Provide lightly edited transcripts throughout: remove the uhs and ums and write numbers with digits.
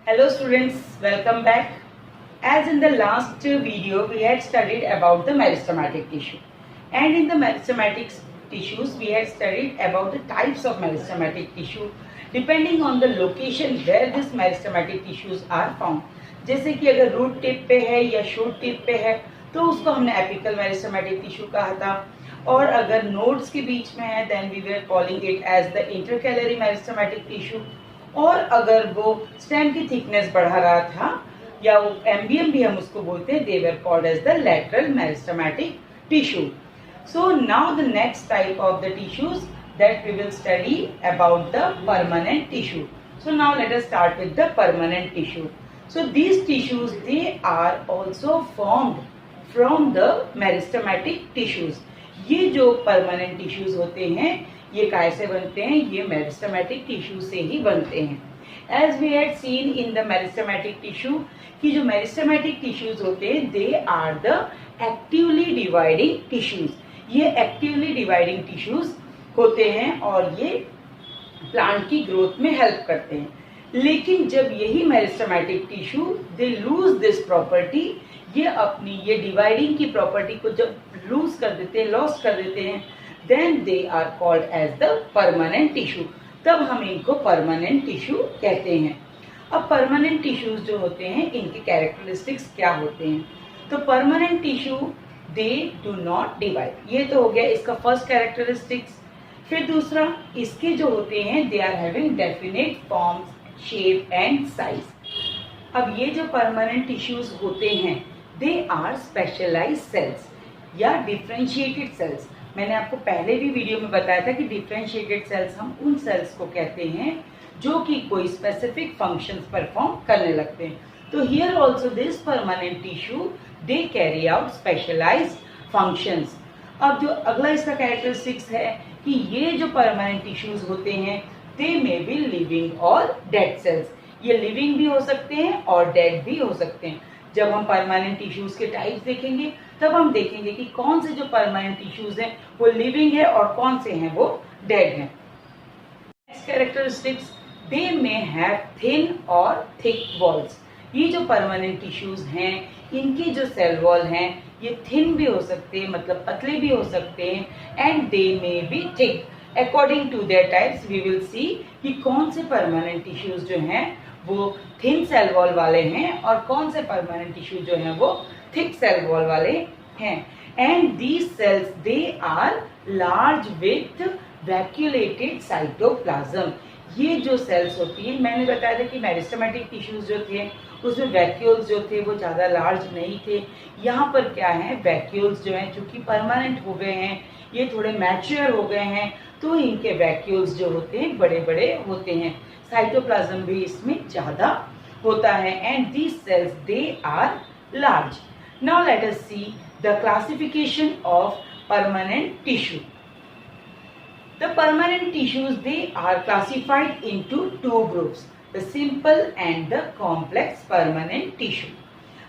Hello students, welcome back. As in the last video, we had studied about the meristematic tissue. And in the meristematic tissues, we had studied about the types of meristematic tissue depending on the location where these meristematic tissues are found. जैसे कि अगर root tip पे है या shoot tip पे है तो उसको हमने एपिकल मेरिस्टेमेटिक टिश्यू कहा था, और अगर नोड्स के बीच में है then we were calling it as the intercalary meristematic tissue, और अगर वो स्टेम की थिकनेस बढ़ा रहा था या वो एम्बियम भी हम उसको बोलते हैं, they were called as the lateral meristematic tissue. So now the next type of the tissues that we will study about the permanent tissue. So now let us start with the permanent tissue. So these tissues, they are also formed from the meristematic tissues. ये जो permanent tissues होते हैं ये कैसे बनते हैं? ये meristematic tissue से ही बनते हैं. As we had seen in the meristematic tissue कि जो meristematic tissues होते हैं they are the actively dividing tissues. ये actively dividing tissues होते हैं और ये प्लांट की ग्रोथ में हेल्प करते हैं. लेकिन जब यही meristematic tissue they lose this property, ये अपनी ये डिवाइडिंग की प्रॉपर्टी को जब लूज कर देते हैं, लॉस कर देते हैं, then they are called as the permanent tissue. तब हम इनको परमानेंट टिश्यू कहते हैं. अब परमानेंट टिश्यूज जो होते हैं इनके कैरेक्टरिस्टिक्स क्या होते हैं? तो permanent tissue they do not divide. ये तो हो गया इसका फर्स्ट कैरेक्टरिस्टिक्स. फिर दूसरा, इसके जो होते हैं they are having definite forms, shape and size. अब ये जो परमानेंट टिश्यूज होते हैं दे आर स्पेशलाइज्ड सेल्स या डिफरेंशिएटेड सेल्स. मैंने आपको पहले भी वीडियो में बताया था कि डिफरेंशिएटेड सेल्स हम उन सेल्स को कहते हैं जो कि कोई स्पेसिफिक फंक्शंस परफॉर्म करने लगते हैं. तो here also this permanent tissue they carry out specialised functions. अब जो अगला इसका कैरेक्टरिस्टिक्स है कि ये जो परमानेंट टिश्यूज होते हैं दे मे बी लिविंग और डेड सेल्स. ये लिविंग भी हो सकते हैं और डेड भी हो सकते हैं. जब हम परमानेंट टिश्यूज के टाइप्स देखेंगे तब हम देखेंगे कि कौन से जो परमानेंट टिश्यूज हैं वो लिविंग है और कौन से हैं वो डेड हैं. Next characteristics, they may have thin और थिक वॉल्स. ये जो परमानेंट टिश्यूज हैं इनकी जो सेल वॉल हैं ये थिन भी हो सकते हैं, मतलब पतले भी हो सकते हैं, and they may be thick. According to their types we will see कि कौन से परमानेंट टिश्यूज जो हैं वो थिन सेल वॉल वाले हैं और कौन से परमानेंट टिश्यू जो हैं वो थिक सेल वॉल वाले हैं. And these cells they are large with vacuolated cytoplasm. ये जो सेल्स होती है, मैंने बताया था कि मेरिस्टेमेटिक टिश्यूज जो थे उसमें वैक्यूल्स जो थे वो ज़्यादा लार्ज नहीं थे. यहाँ पर क्या है, वैक्यूल्स जो हैं चूंकि परमानेंट हो गए हैं, ये थोड़े मैच्योर हो गए हैं, तो इनके वैक्यूल्स जो होते हैं बड़े बड़े होते हैं. साइटोप्लाज्म भी इसमें ज़्यादा होता है. And these cells they are large. Now let us see the classification of permanent tissue. The permanent tissues they are classified into two groups, the simple and the complex permanent tissue.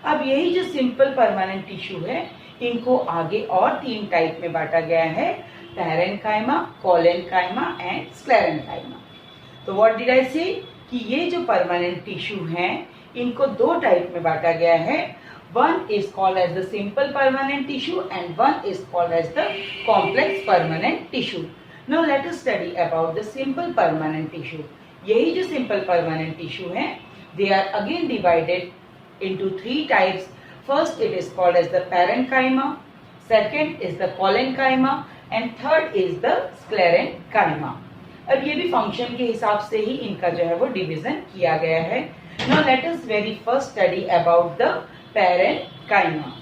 अब यही जो simple permanent tissue है इनको आगे और तीन type में बांटा गया है, पैरेन्काइमा, कोलेन्काइमा एंड स्क्लेरेन्काइमा. तो व्हाट डिड आई से कि ये जो परमानेंट टिश्यू हैं इनको दो टाइप में बांटा गया है. One is called as the simple permanent tissue and one is called as the complex permanent tissue. Now let us study about the simple permanent tissue. यही जो simple permanent tissue है they are again divided into three types. First it is called as the parenchyma, second is the collenchyma and third is the sclerenchyma. अब ये भी function के हिसाब से ही इनका जो है वो division किया गया है. Now let us very first study about the parenchyma.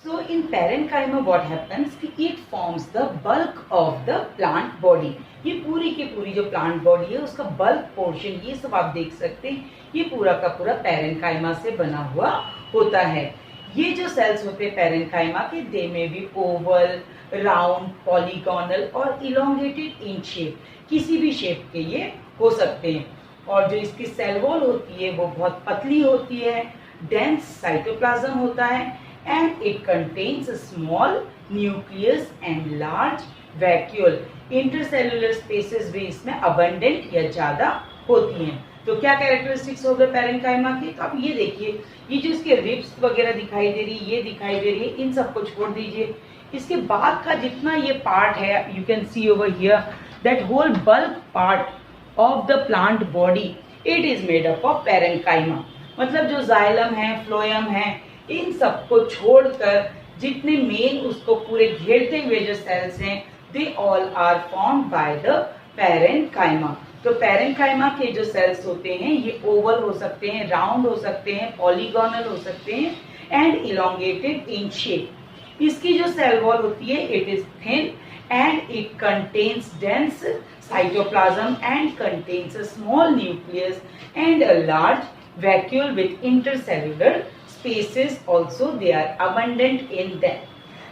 So in parenchyma what happens कि it forms the bulk of the plant body. ये पूरी की पूरी जो plant body है उसका bulk portion, ये सब आप देख सकते हैं, ये पूरा का पूरा parenchyma से बना हुआ होता है. ये जो cells होते हैं parenchyma के they may be oval, round, polygonal और elongated in shape. किसी भी shape के ये हो सकते हैं. और जो इसकी cell wall होती है वो बहुत पतली होती है, dense cytoplasm होता है, and it contains a small nucleus and large vacuole. Intercellular spaces भी इसमें abundant या ज़्यादा होती हैं। तो क्या कैरेक्टरिस्टिक्स हो गए पैरेन्काइमा के, तो आप ये देखिए, ये जो इसके रिब्स वगैरह दिखाई दे रही है, ये दिखाई दे रही है, इन सबको छोड़ दीजिए। इसके बाद का जितना ये पार्ट है, you can see over here that whole bulk part of the plant body it is made up of parenchyma. मतलब जो जाइलम है, फ्लोएम है, इन सबको छोड़कर जितने मेन उसको पूरे घेरते हुए जो सेल्स हैं, they all are formed by the parenchyma. तो पैरेन्काइमा के जो सेल्स होते हैं ये ओवल हो सकते हैं, राउंड हो सकते हैं, पॉलीगोनल हो सकते हैं एंड इलोंगेटेड इन शेप। इसकी जो सेल वॉल होती है it is thin and it contains dense cytoplasm and contains a small nucleus and a large vacuole with intercellular spaces also, they are abundant in them.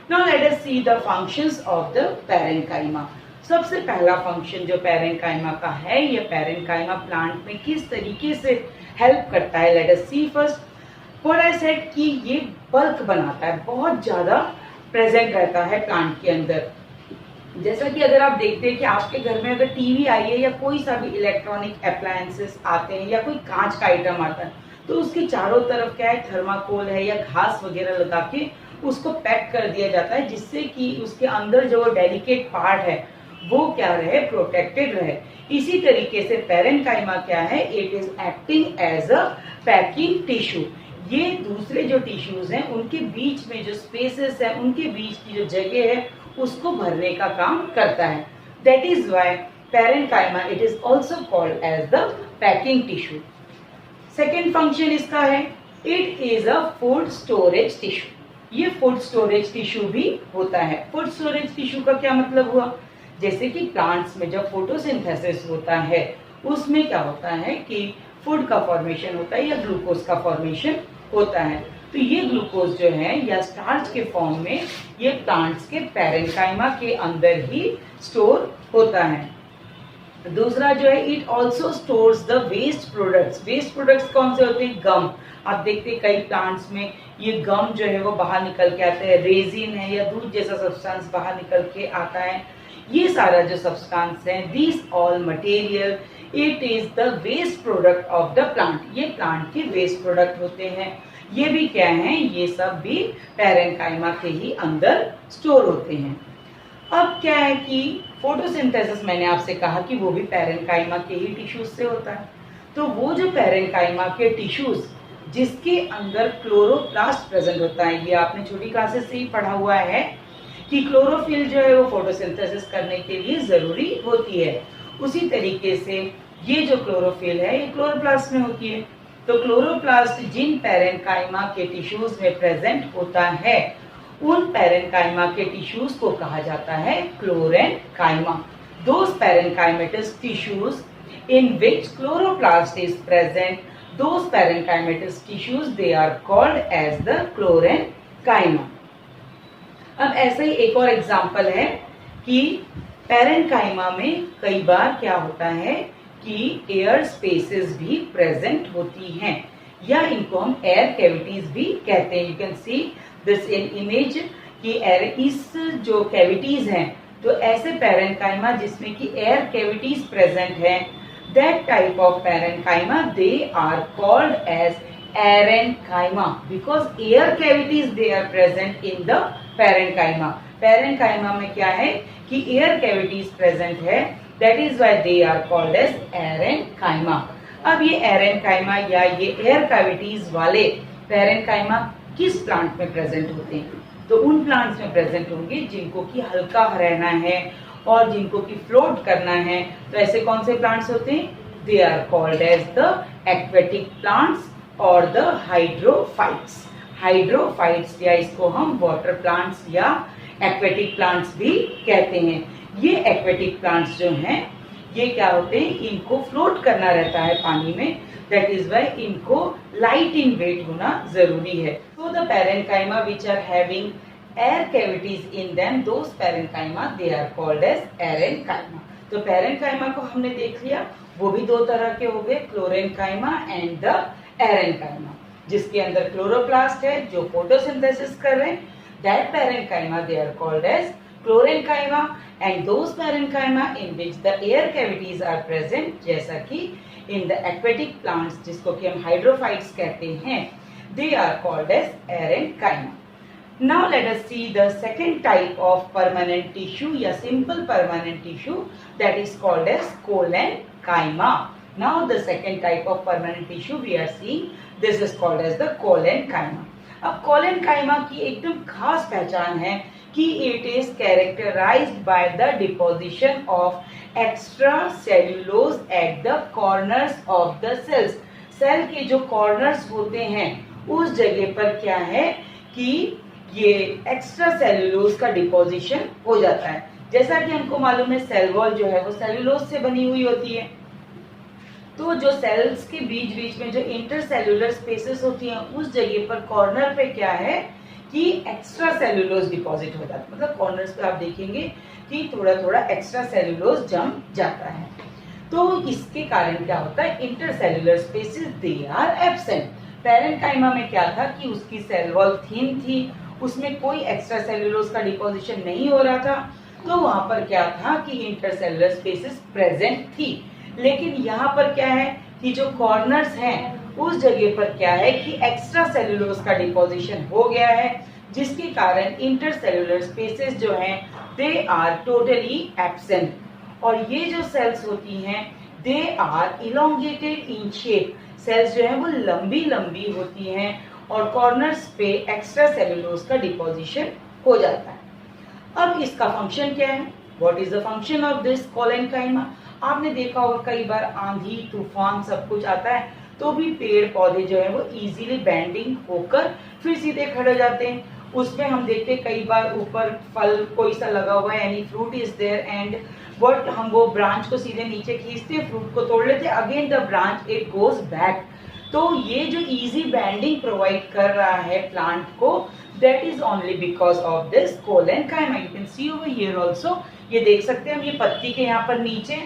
Now let us see the functions of the parenchyma. सबसे पहला function जो parenchyma का है, ये parenchyma plant में किस तरीके से हेल्प करता है, let us see first. What I said कि ये बल्क बनाता है, बहुत ज्यादा प्रेजेंट रहता है प्लांट के अंदर। जैसा कि अगर आप देखते हैं कि आपके घर में अगर टीवी आई है या कोई सा भी इलेक्ट्रॉनिक अप्लायंसेस आते हैं या कोई कांच का आइटम आता है, तो उसके चारों तरफ क्या है, थर्माकोल है या घास वगैरह लगा के उसको पैक कर दिया जाता है, जिससे कि उसके अंदर जो डेलिकेट पार्ट है वो क्या रहे, प्रोटेक्टेड रहे। इसी तरीके से पैरेन्काइमा क्या है, it is acting as a packing tissue. ये दूसरे जो टिश्यूज हैं उनके बीच में जो स्पेसेस है, उनके बीच की जो जगह है उसको भरने का काम करता है। That is why parenchyma it is also called as the packing tissue. Second function इसका है, it is a food storage tissue. ये फूड स्टोरेज टिश्यू भी होता है। फूड स्टोरेज टिश्यू का क्या मतलब हुआ, जैसे कि प्लांट्स में जब फोटोसिंथेसिस होता है उसमें क्या होता है कि फूड का फॉर्मेशन होता है या ग्लूकोज का फॉर्मेशन होता है। तो ये ग्लूकोज जो है या स्टार्च के फॉर्म में ये प्लांट्स के पैरेन्काइमा के अंदर ही स्टोर होता है। दूसरा जो है, it also stores the waste products. Waste products कौन से होते हैं, गम। आप देखते हैं कई प्लांट्स में ये गम जो है वो बाहर निकल के आता है, रेजिन है या दूध जैसा सब्सटेंस बाहर निकल के आता है। ये सारा जो सब्सटेंस है, this all material it is the waste product of the plant. ये प्लांट के वेस्ट प्रोडक्ट होते हैं। ये भी क्या है, ये सब भी पैरेन्काइमा के ही अंदर स्टोर होते हैं। अब क्या है कि फोटोसिंथेसिस मैंने आपसे कहा कि वो भी पैरेन्काइमा के ही टिश्यूज से होता है। तो वो जो पैरेन्काइमा के टिश्यूज जिसके अंदर क्लोरोप्लास्ट प्रेजेंट होता है, ये आपने छोटी क्लासेस से ही पढ़ा हुआ है कि क्लोरोफिल जो है वो फोटोसिंथेसिस करने के लिए जरूरी होती है। उसी तरीके से ये जो क्लोरोफिल है ये क्लोरोप्लास्ट में होती है। तो क्लोरोप्लास्ट जिन पैरेन्काइमा के टिश्यूज में प्रेजेंट होता है उन पैरेन्काइमा के टिश्यूज को कहा जाता है क्लोरेन्काइमा। Those parenchymatous tissues in which chloroplast is present, those parenchymatous tissues they are called as the क्लोरेन्काइमा। अब ऐसे ही एक और एग्जाम्पल है कि पैरेन्काइमा में कई बार क्या होता है कि एयर स्पेसेस भी प्रेजेंट होती हैं या इनको हम एयर कैविटीज भी कहते हैं। You can see this in image कि इस जो कैविटीज हैं, तो ऐसे पैरेन्काइमा जिसमें कि एयर कैविटीज प्रेजेंट है, that type of parenchyma they are called as aerenchyma because air cavities they are present in the parenchyma. Parenchyma में क्या है कि एयर कैविटीज प्रेजेंट है, that is why they are called as aerenchyma. अब ये aerenchyma या ये air cavities वाले पैरेन्काइमा किस प्लांट में प्रेजेंट होते हैं, तो उन प्लांट्स में प्रेजेंट होंगे जिनको कि हल्का रहना है और जिनको कि फ्लोट करना है। तो ऐसे कौन से प्लांट्स होते हैं, they are called as the aquatic plants और द हाइड्रोफाइट्स। हाइड्रोफाइट्स या इसको हम वाटर प्लांट्स या एक्वेटिक प्लांट्स भी कहते हैं। ये एक्वेटिक प्लांट्स जो हैं ये क्या होते हैं, इनको फ्लोट करना रहता है पानी में, दैट इज वाई इनको लाइट इन वेट होना जरूरी है। So the parenchyma which are having air cavities in them, those parenchyma they are called as aerenchyma. तो पैरेन्काइमा को हमने देख लिया, वो भी दो तरह के हो गए, क्लोरेन्काइमा एंड द एरेन्काइमा। जिसके अंदर क्लोरोप्लास्ट है जो फोटोसिंथेसिस कर रहे हैं, that parenchyma they are called as chlorenchyma, and those parenchyma in which the air cavities are present, जैसा कि इन द एक्वेटिक प्लांट्स, जिसको कि हम हाइड्रोफाइट्स कहते हैं, they are called as parenchyma. Now let us see the second type of permanent tissue या simple permanent tissue, that is called as collenchyma. Now the second type of permanent tissue we are seeing, this is called as the collenchyma. अब collenchyma की एकदम खास पहचान है कि it is characterized by the deposition of extracellulose at the corners of the cells. Cell के जो corners होते हैं उस जगह पर क्या है कि ये एक्स्ट्रा सेल्यूलोज का डिपोजिशन हो जाता है. जैसा कि हमको मालूम है सेल वॉल जो है वो सेल्यूलोज से बनी हुई होती है. तो जो सेल्स के बीच बीच में जो इंटरसेल्यूलर स्पेसेस होती हैं उस जगह पर कॉर्नर पे क्या है कि एक्स्ट्रा सेल्यूलोज डिपॉजिट हो जाता है. मतलब कॉर्नर्स पे आप देखेंगे कि थोड़ा थोड़ा एक्स्ट्रा सेल्यूलोज जम जाता है. तो इसके कारण क्या होता है, intercellular spaces they are absent. Parenchyma में क्या था कि उसकी सेल वॉल थिन थी, उसमें कोई एक्स्ट्रा सेल्यूलोज का डिपोजिशन नहीं हो रहा था. तो वहां पर क्या था कि इंटरसेल्युलर स्पेसेस प्रेजेंट थी. लेकिन यहाँ पर क्या है कि जो कॉर्नर्स हैं उस जगह पर क्या है कि एक्स्ट्रा सेल्यूलोज का डिपोजिशन हो गया है, जिसके कारण इंटरसेल्युलर स्पेसेस जो हैं दे आर टोटली एब्सेंट. और ये जो सेल्स होती हैं they are elongated in shape. Cells जो है वो लंबी लंबी होती हैं और कॉर्नर्स पे एक्स्ट्रा सेल्यूलोज का डिपोजिशन हो जाता है. अब इसका फंक्शन क्या है, what is the function of this collenchyma. आपने देखा होगा कई बार आंधी तूफान सब कुछ आता है तो भी पेड़ पौधे जो है वो इजीली बेंडिंग होकर फिर सीधे खड़े हो जाते हैं. उसमें हम देखते हैं कई बार ऊपर फल कोई सा लगा हुआ है, any fruit is there, and what हम वो ब्रांच को सीधे नीचे खींचते हैं, फ्रूट को तोड़ लेते हैं, again the branch it goes back. तो ये जो इजी बैंडिंग प्रोवाइड कर रहा है प्लांट को, that is only because of this collenchyma. You can see over here also, ये देख सकते हैं हम, ये पत्ती के यहाँ पर नीचे,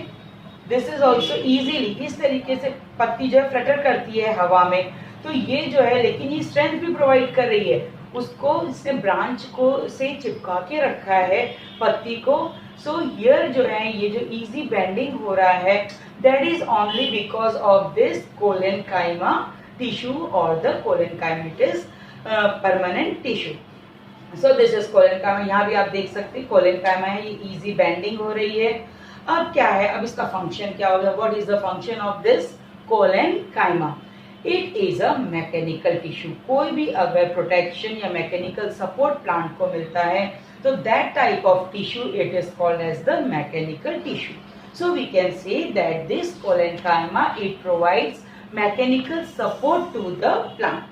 दिस इज आल्सो इजीली इस तरीके से पत्ती जो है फ्लटर करती है हवा में. तो ये जो है लेकिन ये स्ट्रेंथ भी प्रोवाइड कर रही है, उसको इसने ब्रांच को से चिपका के रखा है पत्ती को. सो हियर जो है ये जो इजी बेंडिंग हो रहा है, that is only because of this collenchyma tissue or the collenchymatous permanent tissue. So this is collenchyma. यहाँ भी आप देख सकते हैं collenchyma है, ये easy bending हो रही है. अब क्या है, अब इसका function क्या होगा, what is the function of this collenchyma? It is a mechanical tissue. कोई भी अगर protection या mechanical support plant को मिलता है तो that type of tissue it is called as the mechanical tissue. So we can say that this collenchyma it provides mechanical support to the plant,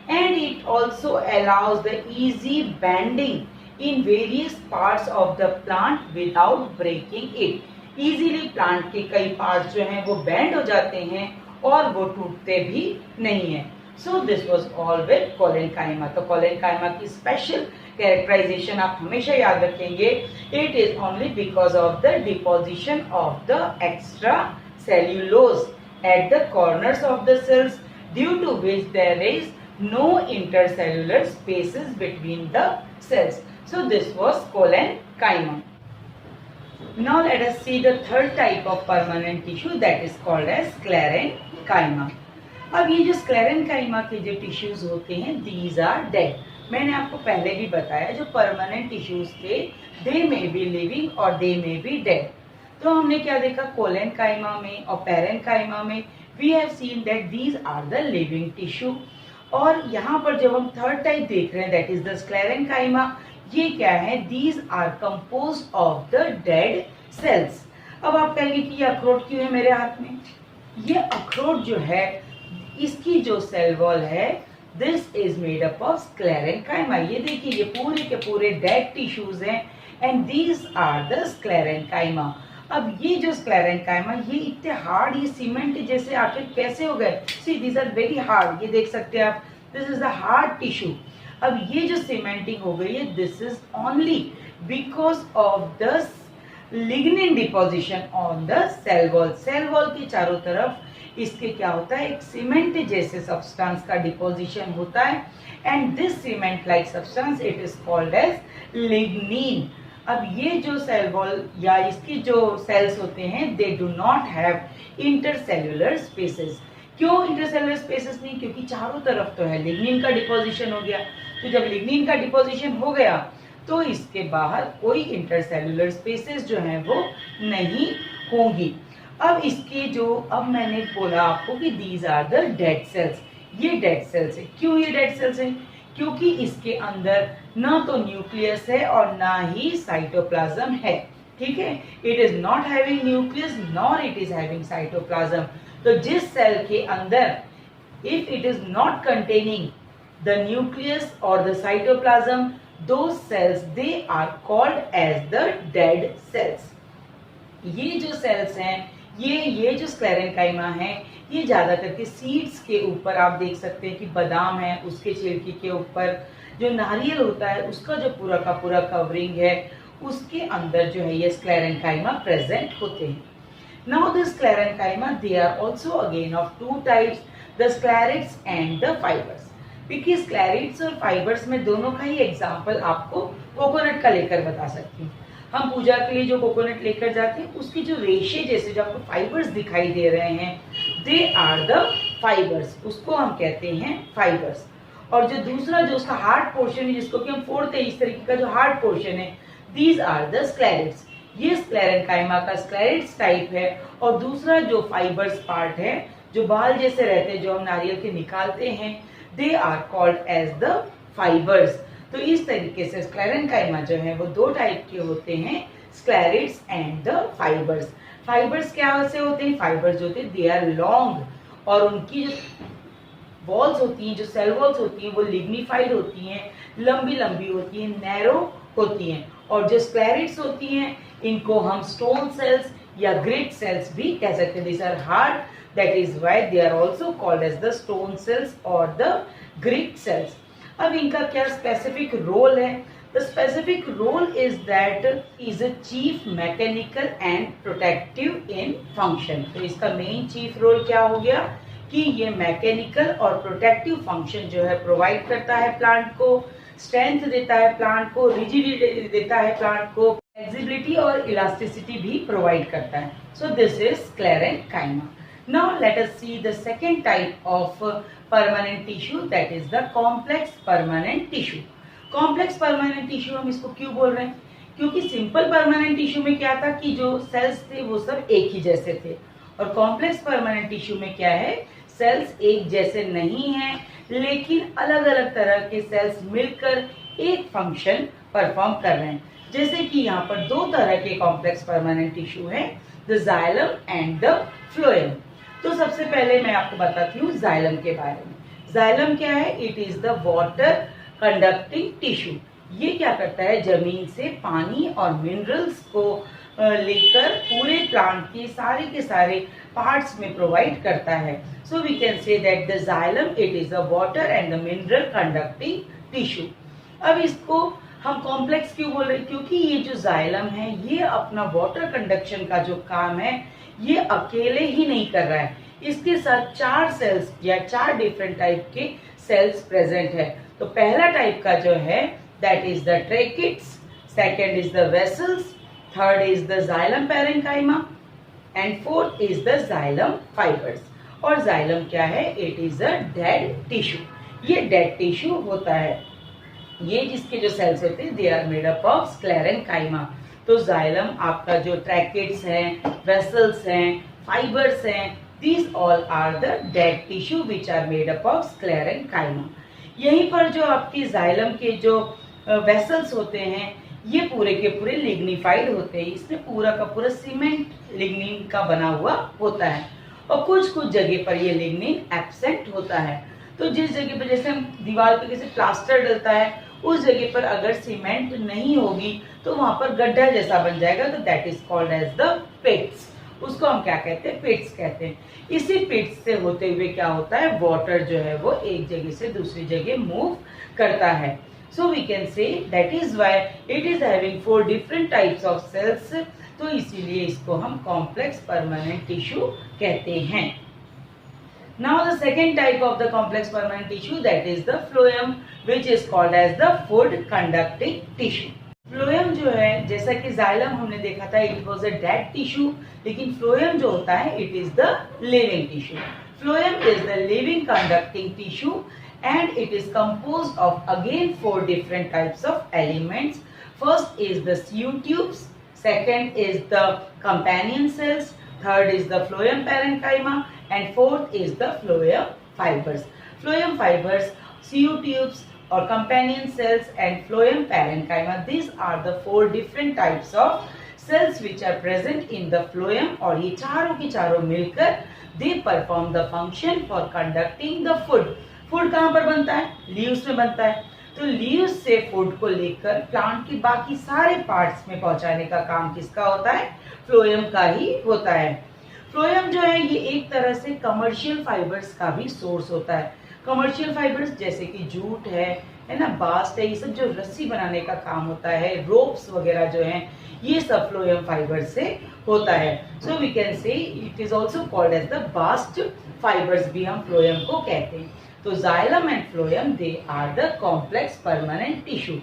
and it also allows the easy bending in various parts of the plant without breaking it. Easily plant के कई parts जो हैं वो bend हो जाते हैं और वो टूटते भी नहीं हैं. So this was all with collenchyma. तो collenchyma की special characterization आप हमेशा याद रखेंगे, it is only because of the deposition of the extra cellulose at the corners of the cells, due to which there is no intercellular spaces between the cells. So this was collenchyma. Now let us see the third type of permanent tissue, that is called as sclerenchyma. अब ये जो sclerenchyma के जो tissues होते हैं these are dead. मैंने आपको पहले भी बताया जो परमानेंट टिश्यूज थे दे मे बी लिविंग और दे मे बी डेड. तो हमने क्या देखा, कोलेनकाइमा में और पैरेन्काइमा में we have seen that these are the living tissue. और यहाँ पर जब हम थर्ड टाइप देख रहे हैं दैट इज द स्क्लेरेनकाइमा, ये क्या है, these are composed of the dead cells. अब आप कहेंगे कि ये अखरोट क्यों है मेरे हाथ में. ये अखरोट जो है इसकी जो सेल वॉल है this is made up of sclerenchyma. ये देखिए ये पूरे के पूरे डेड टिश्यूज हैं and these are the sclerenchyma. अब ये जो स्क्लेरेनकाइमा ये इतने हार्ड, ये सीमेंट जैसे आखिर कैसे हो गए. See these are very hard, ये देख सकते हैं आप, this is the hard tissue. अब ये जो सीमेंटिंग हो गई है this is only because of the lignin deposition on the cell wall. Cell wall के चारों तरफ इसके क्या होता है, एक सीमेंट जैसे सब्सटेंस का डिपोजिशन होता है and this cement like substance it is called as lignin. अब ये जो सेल वॉल या इसकी जो सेल्स होते हैं they do not have intercellular spaces. क्यों इंटरसेल्युलर स्पेसेस नहीं? क्योंकि चारों तरफ तो है, लिग्निन का डिपोजिशन हो गया। तो जब लिग्निन का डिपोजिशन हो गया तो इसके बाहर कोई इंटरसेल्युलर स्पेसेस जो हैं वो नहीं होंगी। अब इसके जो अब मैंने बोला आपको कि these are the dead cells, ये डेड सेल्स है। क्यों ये डेड सेल्स है? क्योंकि इसके अंदर ना तो न्यूक्लियस है और ना ही साइटोप्लाज्म है। ठीक है, it is not having nucleus nor it is having cytoplasm. तो जिस सेल के अंदर if it is not containing the nucleus और the cytoplasm, those cells they are called as the dead cells। ये जो सेल्स हैं, ये जो स्क्लेरेंकाइमा है, ये ज्यादा करके सीड्स के ऊपर आप देख सकते हैं कि बादाम है उसके छिलके के ऊपर, जो नारियल होता है उसका जो पूरा का पूरा कवरिंग है उसके अंदर जो है ये स्क्लेरेंकाइमा प्रेजेंट होते हैं। Now the sclerenchyma they are also again of two types, the sclereids and the fibres. देखिए स्क्लेरिड्स और फाइबर्स में दोनों का ही एग्जाम्पल आपको कोकोनट का लेकर बता सकती हूँ। हम पूजा के लिए जो कोकोनट लेकर जाते हैं उसकी जो रेशे जैसे जो आपको फाइबर्स दिखाई दे रहे हैं, दे आर द फाइबर्स, उसको हम कहते हैं फाइबर्स। और जो दूसरा जो उसका हार्ड पोर्शन है जिसको कि हम फोड़ते हैं, इस तरीके का जो हार्ड पोर्शन है, दीज आर द स्क्लेरिड्स। ये स्क्लेरेंकाइमा का स्क्लेरिड्स टाइप है। और दूसरा जो फाइबर्स पार्ट है जो बाल जैसे रहते हैं जो हम नारियल के निकालते हैं, they are called as the fibres. तो इस तरीके से स्क्लेरेंकाइमा जो है वो दो टाइप के होते हैं, स्क्लेरिड्स एंड द फाइबर्स। फाइबर्स क्या से होते हैं? फाइबर्स जो होते हैं दे आर लॉन्ग और उनकी जो वॉल्स होती हैं, जो सेल वॉल्स होती हैं वो लिग्निफाइड होती हैं, लंबी लंबी होती हैं, नैरो होती हैं। और जो स्क्लेरिड्स होती हैं इनको हम स्टोन सेल्स या ग्रिड सेल्स भी कह सकते हैं। These are hard, that is why they are also called as the stone cells or the grid cells। अब इनका क्या स्पेसिफिक रोल है? The specific role is that is a chief mechanical and protective in function। तो इसका main chief role क्या हो गया कि ये मैकेनिकल और प्रोटेक्टिव फंक्शन जो है प्रोवाइड करता है प्लांट को, स्ट्रेंथ देता है प्लांट को, रिजिडिटी देता है प्लांट को, फ्लेक्सिबिलिटी और इलास्टिसिटी भी प्रोवाइड करता है। So this is sclerenchyma. Now let us see the second type of permanent tissue, that is the complex permanent tissue। Complex permanent tissue हम इसको क्यों बोल रहे हैं? क्योंकि सिंपल परमानेंट टिश्यू में क्या था कि जो सेल्स थे वो सब एक ही जैसे थे, और कॉम्प्लेक्स परमानेंट टिश्यू में क्या है, सेल्स एक जैसे नहीं है लेकिन अलग अलग तरह के सेल्स मिलकर एक फंक्शन परफॉर्म कर रहे हैं। जैसे कि यहाँ पर दो तरह के कॉम्प्लेक्स परमानेंट टिश्यू है, the xylem and the phloem. तो सबसे पहले मैं आपको बताती हूँ जाइलम के बारे में। जाइलम क्या है? It is the water conducting tissue. ये क्या करता है, जमीन से पानी और मिनरल्स को लेकर पूरे प्लांट के सारे पार्ट्स में प्रोवाइड करता है। So we can say that the xylem it is the water and the mineral conducting tissue. अब इसको हम कॉम्प्लेक्स क्यों बोल रहे हैं? क्योंकि ये जो जाइलम है ये अपना वाटर कंडक्शन का जो काम है ये अकेले ही नहीं कर रहा है, इसके साथ चार सेल्स या चार डिफरेंट टाइप के सेल्स प्रेजेंट है। तो पहला टाइप का जो है that is the tracheids, second is the vessels, third is the xylem parenchyma and fourth is the xylem fibres. और जाइलम क्या है? It is a dead tissue. ये डेड टिश्यू होता है, ये जिसके जो सेल्स होते हैं they are made up of sclerenchyma. तो जाइलम आपका जो ट्रैकेट्स हैं, वेसल्स हैं, फाइबर्स हैं, these all are the dead tissue which are made up of sclerenchyma। यहीं पर जो आपकी जाइलम के जो वेसल्स होते हैं ये पूरे के पूरे लिग्निफाइड होते हैं, इसमें पूरा का पूरा सीमेंट लिग्निन का बना हुआ होता है और कुछ कुछ जगह पर ये लिग्निन एब्सेंट होता है। तो जिस जगह पर जैसे हम दीवार पे जैसे प्लास्टर डलता है उस जगह पर अगर सीमेंट नहीं होगी तो वहां पर गड्ढा जैसा बन जाएगा, तो that is called as the pits. उसको हम क्या कहते हैं? पिट्स कहते हैं। इसी पिट्स से होते हुए क्या होता है, वाटर जो है वो एक जगह से दूसरी जगह मूव करता है। So we can say that is why it is having 4 different types of cells. तो इसीलिए इसको हम कॉम्प्लेक्स परमानेंट टिश्यू कहते हैं। Now the second type of the complex permanent tissue, that is the phloem, which is called as the food conducting tissue। Phloem जो है, जैसा कि जाइलम हमने देखा था, it was a dead tissue, लेकिन फ्लोएम जो होता है it is the living tissue. Phloem is the living conducting tissue and it is composed of again 4 different types of elements. First is the sieve tubes, second is the companion cells, third is the phloem parenchyma, and fourth is the phloem fibers. Phloem fibers, sieve tubes or companion cells and phloem parenchyma, these are the 4 different types of cells which are present in the phloem. और ये चारों की चारों मिलकर they perform the function for conducting the food. Food कहाँ पर बनता है? लीव्स में बनता है. तो लीव्स से फूड को लेकर प्लांट के बाकी सारे पार्ट्स में पहुंचाने का काम किसका होता है? फ्लोएम का ही होता है. फ्लोएम जो है ये एक तरह से कमर्शियल फाइबर्स का भी सोर्स होता है. कमर्शियल फाइबर्स जैसे कि जूट है ना, बास्ट है, ये सब जो रस्सी बनाने का काम होता है, रोप्स वगैरह जो हैं, ये सब फ्लोएम फाइबर से होता है. So we can say it is also called as the bast fibres, भी हम फ्लोएम को कहते हैं. तो xylem and phloem they are the complex permanent tissue.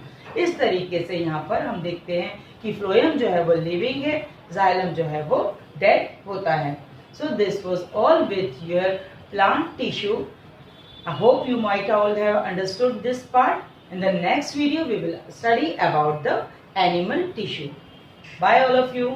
इस तरीके से यहाँ पर हम देखते हैं कि फ्लोएम जो है वो लिविंग है, जाइलम जो है वो डेड होता है. So this was all with your plant tissue. I hope you might all have understood this part. In the next video we will study about the animal tissue. Bye all of you.